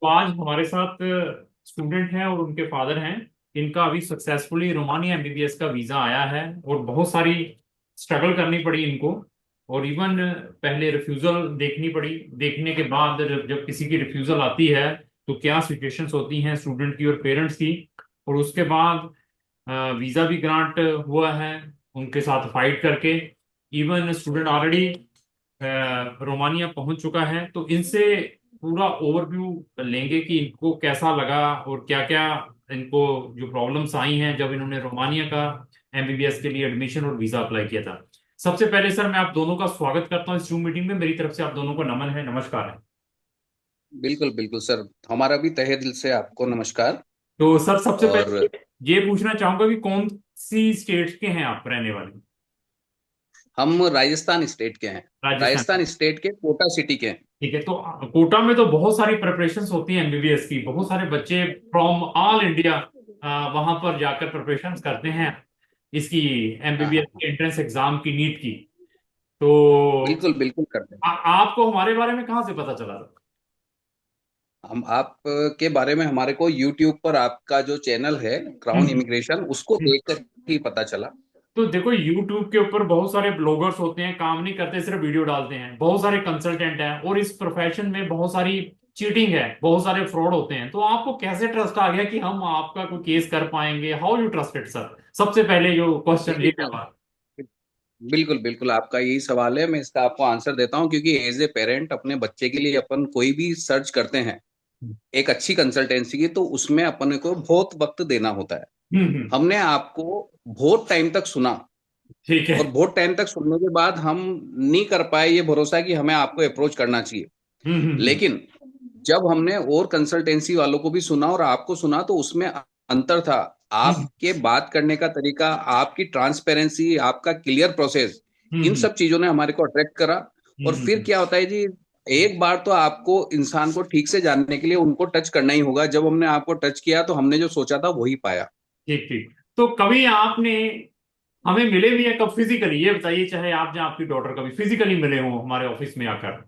तो आज हमारे साथ स्टूडेंट हैं और उनके फादर हैं। इनका अभी सक्सेसफुली रोमानिया एमबीबीएस का वीजा आया है और बहुत सारी स्ट्रगल करनी पड़ी इनको। और इवन पहले रिफ्यूजल देखनी पड़ी। देखने के बाद जब किसी की रिफ्यूजल आती है तो क्या सिचुएशंस होती हैं स्टूडेंट की और पेरेंट्स की। और उसके बाद वीजा भी ग्रांट हुआ है उनके साथ फाइट करके। इवन स्टूडेंट ऑलरेडी रोमानिया पहुंच चुका है, तो इनसे पूरा ओवरव्यू लेंगे कि इनको कैसा लगा और क्या क्या इनको जो प्रॉब्लम्स आई हैं जब इन्होंने रोमानिया का एमबीबीएस के लिए एडमिशन और वीजा अप्लाई किया था। सबसे पहले सर मैं आप दोनों का स्वागत करता हूँ इस जूम मीटिंग में। मेरी तरफ से आप दोनों को नमन है, नमस्कार है। बिल्कुल बिल्कुल सर। हमारा भी तहे दिल से आपको नमस्कार। तो सर सबसे और पहले ये पूछना चाहूंगा कि कौन सी स्टेट के हैं आप रहने वाले। हम राजस्थान स्टेट के हैं। राजस्थान। राजस्थान स्टेट के कोटा सिटी के हैं। ठीक है, तो कोटा में तो बहुत सारी प्रिपरेशंस होती हैं एमबीबीएस की। बहुत सारे बच्चे फ्रॉम ऑल इंडिया वहां पर जाकर प्रिपरेशंस करते हैं इसकी हाँ एमबीबीएस हाँ, के एंट्रेंस एग्जाम की, नीट की। तो बिल्कुल बिल्कुल करते हैं। आपको हमारे बारे में कहाँ से पता चला? हम आप के बारे में हमारे को यूट्यूब पर आपका जो चैनल है क्राउन हम्म। इमिग्रेशन उसको देखकर ही पता चला। तो देखो यूट्यूब के ऊपर बहुत सारे ब्लॉगर्स होते हैं, काम नहीं करते, सिर्फ वीडियो डालते हैं। बहुत सारे कंसल्टेंट हैं और इस प्रोफेशन में बहुत सारी चीटिंग है, बहुत सारे फ्रॉड होते हैं। तो आपको कैसे ट्रस्ट आ गया कि हम आपका कोई केस कर पाएंगे? How you trusted sir? सबसे पहले जो क्वेश्चन ये देखिए, है। बिल्कुल बिल्कुल आपका यही सवाल है, मैं इसका आपको आंसर देता हूँ। क्योंकि एज ए पेरेंट अपने बच्चे के लिए अपन कोई भी सर्च करते हैं एक अच्छी कंसल्टेंसी की, तो उसमें अपने को बहुत वक्त देना होता है। हम्म। हमने आपको बहुत टाइम तक सुना, ठीक है। और बहुत टाइम तक सुनने के बाद हम नहीं कर पाए ये भरोसा कि हमें आपको अप्रोच करना चाहिए। हम्म। लेकिन जब हमने और कंसल्टेंसी वालों को भी सुना और आपको सुना, तो उसमें अंतर था। हम्म। आपके बात करने का तरीका, आपकी ट्रांसपेरेंसी, आपका क्लियर प्रोसेस, इन हम्म। सब चीजों ने हमारे को अट्रैक्ट करा। और फिर हम्म। क्या होता है जी, एक बार तो आपको इंसान को ठीक से जानने के लिए उनको टच करना ही होगा। जब हमने आपको टच किया तो हमने जो सोचा था वही पाया। ठीक ठीक। तो कभी आपने हमें मिले भी है कब फिजिकली, ये बताइए। चाहे आप या आपकी डॉटर कभी फिजिकली मिले हो हमारे ऑफिस में आकर?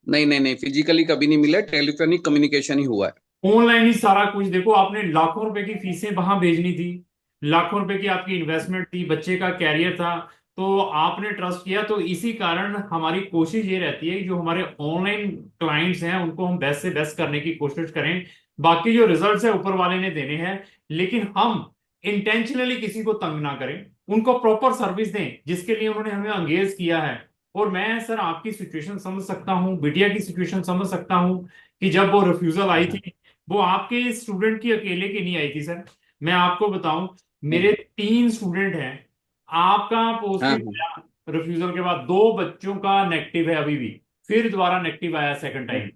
नहीं नहीं नहीं, फिजिकली कभी नहीं मिले, टेलीफोनिक कम्युनिकेशन ही हुआ है। ऑनलाइन ही सारा कुछ। देखो, आपने लाखों रुपए की फीसें वहां भेजनी थी, लाखों रुपए की आपकी इन्वेस्टमेंट थी, बच्चे का कैरियर था। तो आपने ट्रस्ट किया। तो इसी कारण हमारी कोशिश ये रहती है कि जो हमारे ऑनलाइन क्लाइंट्स हैं उनको हम बेस्ट से बेस्ट करने की कोशिश करें। बाकी जो रिजल्ट्स है ऊपर वाले ने देने हैं, लेकिन हम इंटेंशनली किसी को तंग ना करें, उनको प्रॉपर सर्विस दें जिसके लिए उन्होंने हमें अंगेज किया है। और मैं सर आपकी सिचुएशन समझ सकता हूँ, बिटिया की सिचुएशन समझ सकता हूँ कि जब वो रिफ्यूजल आई हाँ थी, वो आपके स्टूडेंट की अकेले की नहीं आई थी सर। मैं आपको बताऊं, मेरे हाँ 3 स्टूडेंट हैं। आपका हाँ पॉजिटिव हाँ आया रिफ्यूजल के बाद, 2 बच्चों का नेगेटिव है अभी भी। फिर दोबारा नेगेटिव आया सेकंड टाइम।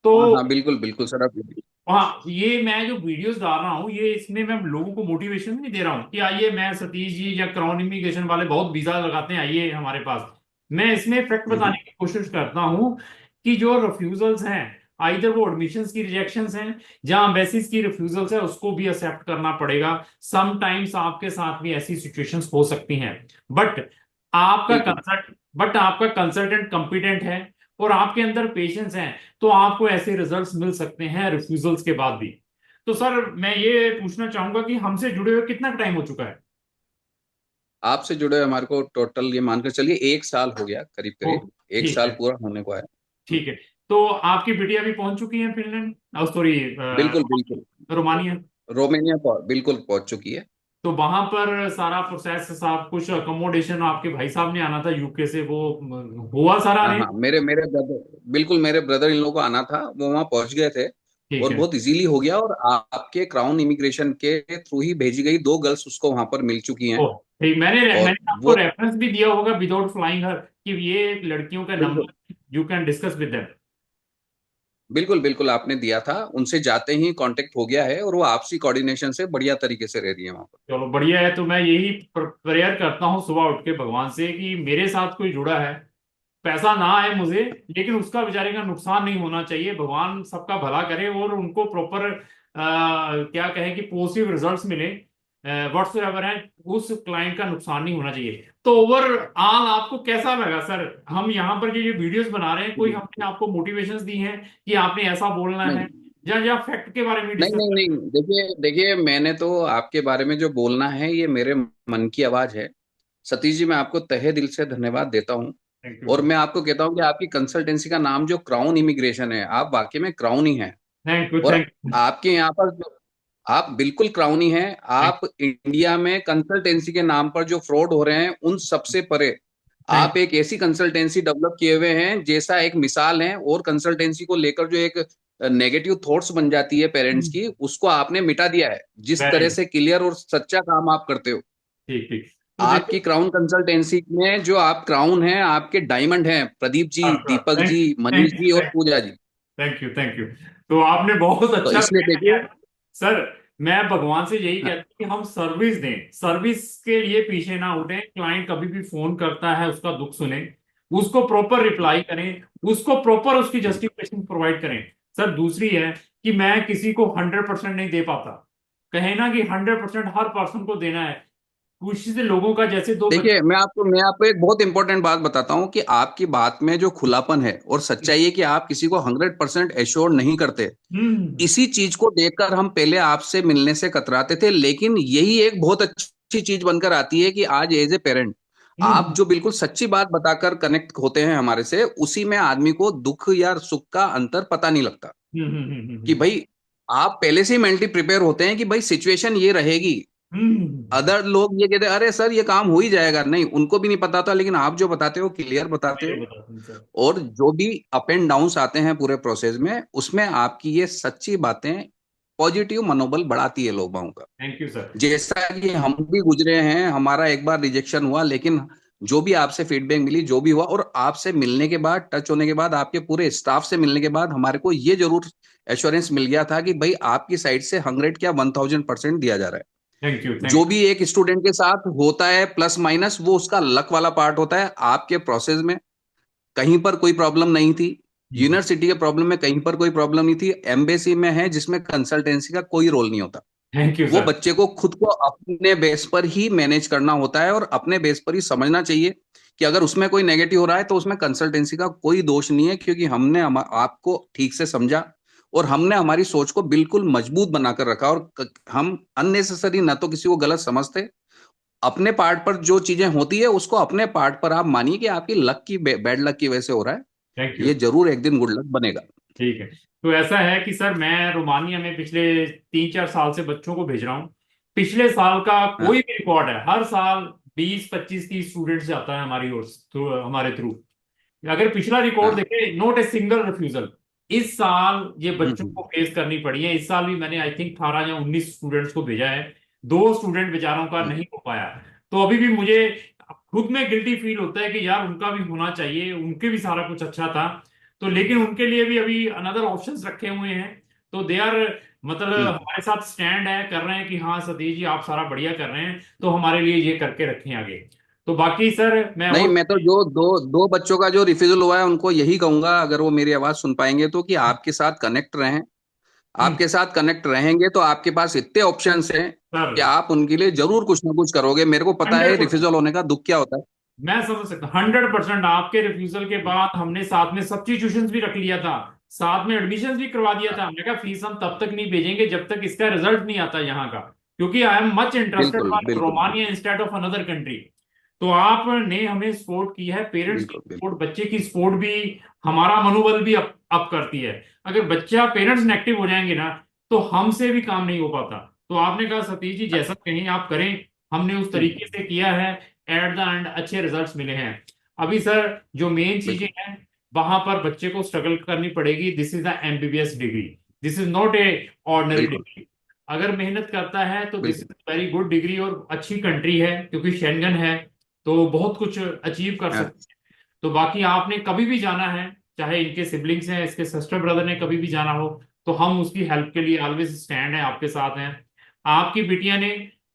तो हाँ हाँ, बिल्कुल बिल्कुल सर, आप हाँ, ये मैं जो वीडियोस डाल रहा हूँ ये इसमें मैं लोगों को मोटिवेशन नहीं दे रहा हूँ कि आइए, मैं सतीश जी या क्राउन इमिग्रेशन वाले बहुत वीजा लगाते हैं, आइए हमारे पास। मैं इसमें फैक्ट बताने की कोशिश करता हूँ कि जो रिफ्यूजल्स हैं, आइदर वो एडमिशंस की रिजेक्शंस हैं, जहां एम्बेसीज की रिफ्यूजल्स है, उसको भी एक्सेप्ट करना पड़ेगा। समटाइम्स आपके साथ भी ऐसी सिचुएशंस हो सकती हैं। बट आपका बिल्कुल। कंसल्ट बट आपका कंसल्टेंट कंपिटेंट है और आपके अंदर पेशेंस है, तो आपको ऐसे रिजल्ट्स मिल सकते हैं रिफ्यूजल्स के बाद भी। तो सर मैं ये पूछना चाहूंगा कि हमसे जुड़े हुए कितना टाइम हो चुका है? आपसे जुड़े हमारे को टोटल ये मानकर चलिए 1 साल हो गया, करीब ओ, करीब एक ठीक साल है। पूरा होने को आया। ठीक है। तो आपकी बिटिया भी पहुंच चुकी है फिनलैंड, सॉरी, बिल्कुल बिल्कुल। रोमानिया। रोमानिया बिल्कुल पहुंच चुकी है। तो वहां पर सारा प्रोसेस, सब कुछ अकोमोडेशन, आपके भाई साहब ने आना था यूके से, वो हुआ सारा हाँ अरेंज? हाँ, मेरे मेरे ब्रदर, बिल्कुल मेरे ब्रदर इन लोगों को आना था, वो वहाँ पहुंच गए थे। ठीक और है। बहुत इजीली हो गया। और आपके क्राउन इमिग्रेशन के थ्रू ही भेजी गई 2 गर्ल्स उसको वहां पर मिल चुकी हैं। ओ, ठीक। मैंने और मैंने आपको वो रेफरेंस भी दिया होगा विदाउट फ्लाइंग हर, कि ये लड़कियों का बिल्कुल number, you can discuss with them. बिल्कुल बिल्कुल आपने दिया था, उनसे जाते ही कांटेक्ट हो गया है, और वो आपसी कोऑर्डिनेशन से बढ़िया तरीके से रह रही है वहां पर। चलो बढ़िया है। तो मैं यही प्रेयर करता हूँ सुबह उठ के भगवान से कि मेरे साथ कोई जुड़ा है, पैसा ना आए मुझे, लेकिन उसका बेचारे का नुकसान नहीं होना चाहिए। भगवान सबका भला करे और उनको प्रॉपर क्या कहें कि पॉजिटिव रिजल्ट्स मिले। व्हाट्सएवर है, उस क्लाइंट का नुकसान नहीं होना चाहिए। तो ओवरऑल आपको कैसा लगा सर, हम यहाँ पर जो वीडियोस बना रहे हैं, कोई जी। हमने आपको मोटिवेशंस दी हैं कि आपने ऐसा बोलना है, नहीं या फैक्ट के बारे में नहीं डिस्कस नहीं करना नहीं, देखिए देखिए, मैंने तो आपके बारे में जो बोलना है ये मेरे मन की आवाज है। सतीश जी, मैं आपको तहे दिल से धन्यवाद देता हूँ। है? थैंक यू और सर। मैं आपको कहता हूँ कि आपकी कंसल्टेंसी का नाम जो क्राउन इमिग्रेशन है, आप वाकई में क्राउन ही हैं। थैंक यू, और थैंक यू। आपके यहाँ पर आप बिल्कुल क्राउन ही हैं। थैंक आप इंडिया में कंसल्टेंसी के नाम पर जो फ्रॉड हो रहे हैं उन सबसे परे थैंक आप एक ऐसी कंसल्टेंसी डेवलप किए हुए हैं जैसा एक मिसाल है। और कंसल्टेंसी को लेकर जो एक नेगेटिव थॉट्स बन जाती है पेरेंट्स की, उसको आपने मिटा दिया है। जिस वेरी तरह गुड। से क्लियर और सच्चा काम आप करते हो, ठीक ठीक। तो आपकी देखिए, क्राउन कंसल्टेंसी में जो आप क्राउन हैं, आपके डायमंड हैं प्रदीप जी, दीपक थैंक जी, मनीष थैंक जी और you, Pooja ji. Thank you, thank you. तो आपने बहुत तो अच्छा इसलिए कहना किया देखिए। सर। मैं भगवान से यही हाँ, कहता हूँ कि हम सर्विस दें, सर्विस के लिए पीछे ना उठें। क्लाइंट कभी भी फोन करता है, उसका दुख सुने, उसको प्रॉपर रिप्लाई करें, उसको प्रॉपर उसकी बिल्कुल। जस्टिफिकेशन प्रोवाइड करें। सर दूसरी है कि मैं किसी को 100% नहीं दे पाता। कहे ना कि 100% हर पर्सन को देना है। कुछ से लोगों का, जैसे दो देखिए, बच्चे। मैं आपको एक बहुत इंपॉर्टेंट बात बताता हूँ कि आपकी बात में जो खुलापन है और सच्चाई है कि आप किसी को 100% एश्योर नहीं करते। हम्म। इसी चीज को देखकर हम पहले आपसे मिलने से कतराते थे, लेकिन यही एक बहुत अच्छी चीज बनकर आती है कि आज एज ए पेरेंट आप हम्म। जो बिल्कुल सच्ची बात बताकर कनेक्ट होते हैं हमारे से, उसी में आदमी को दुख या सुख का अंतर पता नहीं लगता। कि हम्म। भाई आप पहले से ही मेंटली प्रिपेयर होते हैं कि भाई सिचुएशन ये रहेगी। हम्म। अदर लोग ये कहते हैं अरे सर ये काम हो ही जाएगा, नहीं, उनको भी नहीं पता था, लेकिन आप जो बताते हो क्लियर बताते मेरे हो। बताते हैं सर। और जो भी अप एंड डाउन्स आते हैं पूरे प्रोसेस में, उसमें आपकी ये सच्ची बातें पॉजिटिव मनोबल बढ़ाती है लोगों का। Thank you sir. जैसा कि हम भी गुजरे हैं, हमारा एक बार रिजेक्शन हुआ, लेकिन जो भी आपसे फीडबैक मिली, जो भी हुआ, और आपसे मिलने के बाद, टच होने के बाद, आपके पूरे स्टाफ से मिलने के बाद हमारे को ये जरूर एश्योरेंस मिल गया था कि भाई आपकी साइड से 100 क्या 1000% दिया जा रहा है। थैंक यू, जो थैंक भी एक स्टूडेंट के साथ होता है प्लस माइनस, वो उसका लक वाला पार्ट होता है। आपके प्रोसेस में कहीं पर कोई प्रॉब्लम नहीं थी। यू। यूनिवर्सिटी के प्रॉब्लम में कहीं पर कोई प्रॉब्लम नहीं थी। एम्बेसी में है जिसमें कंसल्टेंसी का कोई रोल नहीं होता। थैंक यू वो सर। बच्चे को खुद को अपने बेस पर ही मैनेज करना होता है और अपने बेस पर ही समझना चाहिए कि अगर उसमें कोई नेगेटिव हो रहा है तो उसमें कंसल्टेंसी का कोई दोष नहीं है, क्योंकि हमने आपको ठीक से समझा और हमने हमारी सोच को बिल्कुल मजबूत बनाकर रखा। और हम अननेसेसरी ना तो किसी को गलत समझते। अपने पार्ट पर जो चीजें होती है उसको अपने पार्ट पर आप मानिए कि आपकी लक की, बैड लक की वजह से हो रहा है। Thank you. ये जरूर एक दिन गुड लक बनेगा। ठीक है। तो ऐसा है कि सर मैं रोमानिया में पिछले 3-4 साल से बच्चों को भेज रहा हूँ। पिछले साल का हाँ। कोई भी रिकॉर्ड है, हर साल 20-25-30 स्टूडेंट्स जाता है हमारी ओर थ्रू, हमारे थ्रू। अगर पिछला रिकॉर्ड हाँ। देखें, नॉट ए सिंगल रिफ्यूजल। इस साल ये बच्चों को हम्म। फेस करनी पड़ी है। इस साल भी मैंने आई थिंक 18 या 19 स्टूडेंट्स को भेजा है। 2 स्टूडेंट बेचारों का हम्म। नहीं हो पाया। तो अभी भी मुझे खुद में गिल्टी फील होता है कि यार उनका भी होना चाहिए, उनके भी सारा कुछ अच्छा था। तो लेकिन उनके लिए भी अभी अनदर ऑप्शंस रखे हुए हैं। तो दे आर, मतलब हम्म। हमारे साथ स्टैंड है, कर रहे हैं कि हाँ सतीश जी आप सारा बढ़िया कर रहे हैं, तो हमारे लिए ये करके रखें आगे। तो बाकी सर मैं नहीं, और। मैं तो जो दो दो बच्चों का जो रिफ्यूजल हुआ है उनको यही कहूंगा, अगर वो मेरी आवाज सुन पाएंगे तो, कि आपके साथ कनेक्ट रहें। हम्म। आपके साथ कनेक्ट रहेंगे तो आपके पास इतने ऑप्शंस हैं सर कि आप उनके लिए जरूर कुछ ना कुछ करोगे। मेरे को पता है 100%, रिफ्यूजल होने का दुख क्या होता है। मैं समझ सकता हूँ 100%। आपके रिफ्यूजल के बाद हमने साथ में सब्स्टिट्यूशंस भी रख लिया था, साथ में एडमिशन्स भी करवा दिया हाँ, था। हमने कहा फीस हम तब तक नहीं भेजेंगे जब तक इसका रिजल्ट नहीं आता यहाँ का, क्योंकि आई एम मच इंटरेस्टेड बिल्कुल फॉर बिल्कुल बिल्कुल Romania instead of another country. तो आपने हमें सपोर्ट की है, पेरेंट्स की बिल्कुल बिल्कुल। सपोर्ट, बच्चे की सपोर्ट भी हमारा मनोबल भी अप करती है। अगर बच्चा, पेरेंट्स नेगेटिव हो जाएंगे ना, तो हमसे भी काम नहीं हो पाता। तो आपने कहा सतीश जी जैसा कहें आप करें, हमने उस तरीके से किया है। एट द एंड अच्छे रिजल्ट्स मिले हैं। अभी सर जो मेन चीजें बिल्कुल हैं, वहां पर बच्चे को स्ट्रगल करनी पड़ेगी। This is the MBBS degree, this is not a ordinary बिल्कुल डिग्री। अगर मेहनत करता है तो दिस बिल्कुल। इज वेरी गुड डिग्री, और अच्छी कंट्री है क्योंकि शेंगन है, तो बहुत कुछ अचीव कर हाँ, सकते हैं। तो बाकी आपने कभी भी जाना है, चाहे इनके सिबलिंग्स हैं, इसके सिस्टर ब्रदर ने कभी भी जाना हो, तो हम उसकी हेल्प के लिए ऑलवेज स्टैंड है, आपके साथ हैं। आपकी बिटिया ने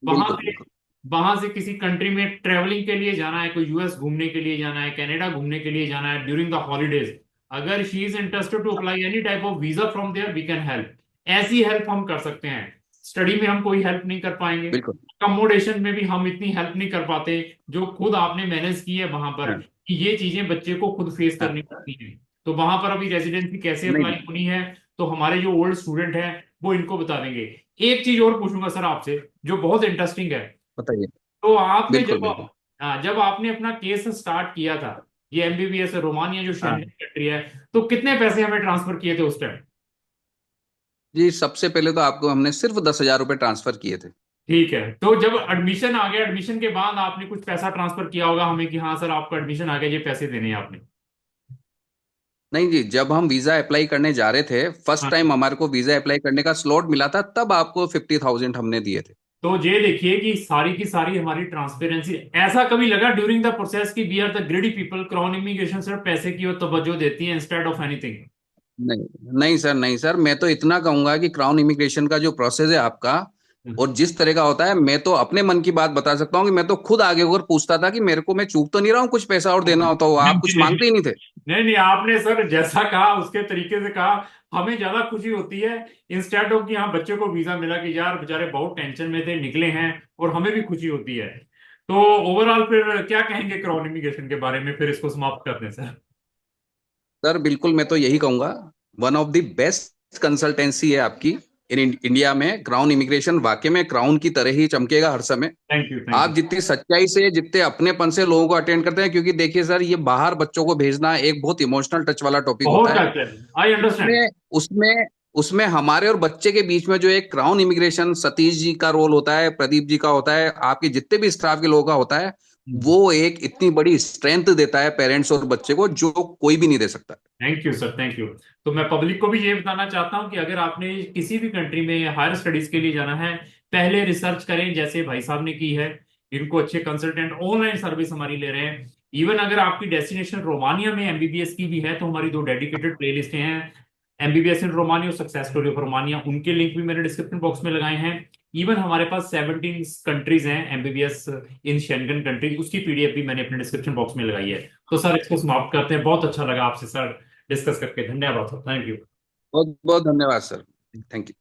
वहां बिल्कुल से बिल्कुल। वहां से किसी कंट्री में ट्रेवलिंग के लिए जाना है, कोई यूएस घूमने के लिए जाना है, कनाडा घूमने के लिए जाना है ड्यूरिंग द हॉलीडेज, अगर she is interested to apply any type of visa from there, we can help. ऐसी हेल्प हम कर सकते हैं। स्टडी में हम कोई हेल्प नहीं कर पाएंगे, बिल्कुल अकोमोडेशन में भी हम इतनी हेल्प नहीं कर पाते जो खुद आपने मैनेज की है वहां पर, हाँ कि ये चीजें बच्चे को खुद फेस हाँ। करनी पड़ती हैं। तो वहां पर अभी रेजिडेंसी कैसे नहीं अप्लाई होनी है, तो हमारे जो ओल्ड स्टूडेंट हैं वो इनको बता देंगे। एक चीज और पूछूंगा सर आपसे, जो बहुत इंटरेस्टिंग है। बताइए। तो आपने बिल्कुल जब, बिल्कुल। हाँ, जब आपने अपना केस स्टार्ट किया था, ये एमबीबीएस रोमानिया जो हाँ शेंगेन कंट्री है, तो कितने पैसे हमें ट्रांसफर किए थे उस टाइम? जी, सबसे पहले तो आपको हमने सिर्फ 10,000 रुपये ट्रांसफर किए थे। ठीक है, तो जब एडमिशन आ गया, एडमिशन के बाद आपने कुछ पैसा ट्रांसफर किया होगा हमें कि हाँ सर आपका एडमिशन आ गया, ये पैसे देने हैं आपने? नहीं जी, जब हम वीजा अप्लाई करने जा रहे थे, फर्स्ट हाँ। टाइम हमारे को वीजा अप्लाई करने का स्लॉट मिला था, तब आपको 50,000 हमने दिए थे। तो ये देखिए कि सारी की सारी हमारी ट्रांसपेरेंसी, ऐसा कभी लगा ड्यूरिंग द प्रोसेस कि we are the greedy people, crown immigration सिर्फ पैसे की ओर तवज्जो देती है इंस्टेड ऑफ एनीथिंग? नहीं नहीं सर, नहीं सर, मैं तो इतना कहूंगा कि क्राउन इमिग्रेशन का जो प्रोसेस है आपका, और जिस तरह का होता है, मैं तो अपने मन की बात बता सकता हूँ कि मैं तो खुद आगे होकर पूछता था कि मेरे को, मैं चूक तो नहीं रहा हूँ कुछ पैसा और देना होता हो, नहीं आप कुछ नहीं मांगते ही नहीं थे। नहीं नहीं, आपने सर जैसा कहा उसके तरीके से कहा, हमें ज्यादा खुशी होती है इंस्टेड ऑफ कि हाँ बच्चे को वीजा मिला, कि यार बेचारे बहुत टेंशन में थे निकले हैं, और हमें भी खुशी होती है। तो ओवरऑल फिर क्या कहेंगे क्राउन इमिग्रेशन के बारे में, फिर इसको समाप्त कर दें सर? सर बिल्कुल, मैं तो यही कहूंगा, one of the best consultancy है आपकी इन इंडिया में। क्राउन इमिग्रेशन वाकई में क्राउन की तरह ही चमकेगा हर समय। Thank you, thank you. आप जितनी सच्चाई से, जितने अपनेपन से लोगों को अटेंड करते हैं, क्योंकि देखिए सर, ये बाहर बच्चों को भेजना एक बहुत इमोशनल टच वाला टॉपिक बहुत होता है। अच्छा है, आई अंडरस्टैंड। उसमें उसमें उसमें हमारे और बच्चे के बीच में जो एक क्राउन इमिग्रेशन, सतीश जी का रोल होता है, प्रदीप जी का होता है, आपके जितने भी स्टाफ के लोगों का होता है, वो एक इतनी बड़ी स्ट्रेंथ देता है पेरेंट्स और बच्चे को, जो कोई भी नहीं दे सकता। Thank you sir, thank you. तो मैं पब्लिक को भी ये बताना चाहता हूँ कि अगर आपने किसी भी कंट्री में हायर स्टडीज के लिए जाना है, पहले रिसर्च करें जैसे भाई साहब ने की है। इनको अच्छे कंसल्टेंट ऑनलाइन सर्विस हमारी ले रहे हैं। इवन अगर आपकी डेस्टिनेशन रोमानिया में एमबीबीएस की भी है, तो हमारी दो डेडिकेटेड प्ले लिस्टें हैं, एमबीबीएस इन रोमानिया और सक्सेस स्टोरी ऑफ रोमानिया, उनके लिंक भी मैंने डिस्क्रिप्शन बॉक्स में लगाए हैं। इवन हमारे पास 17 कंट्रीज हैं एमबीबीएस इन शेंगन कंट्री, उसकी पीडीएफ भी मैंने अपने डिस्क्रिप्शन बॉक्स में लगाई है। तो सर इसको समाप्त करते हैं, बहुत अच्छा लगा आपसे सर डिस्कस करके। धन्यवाद सर, थैंक यू। बहुत बहुत धन्यवाद सर। Thank you.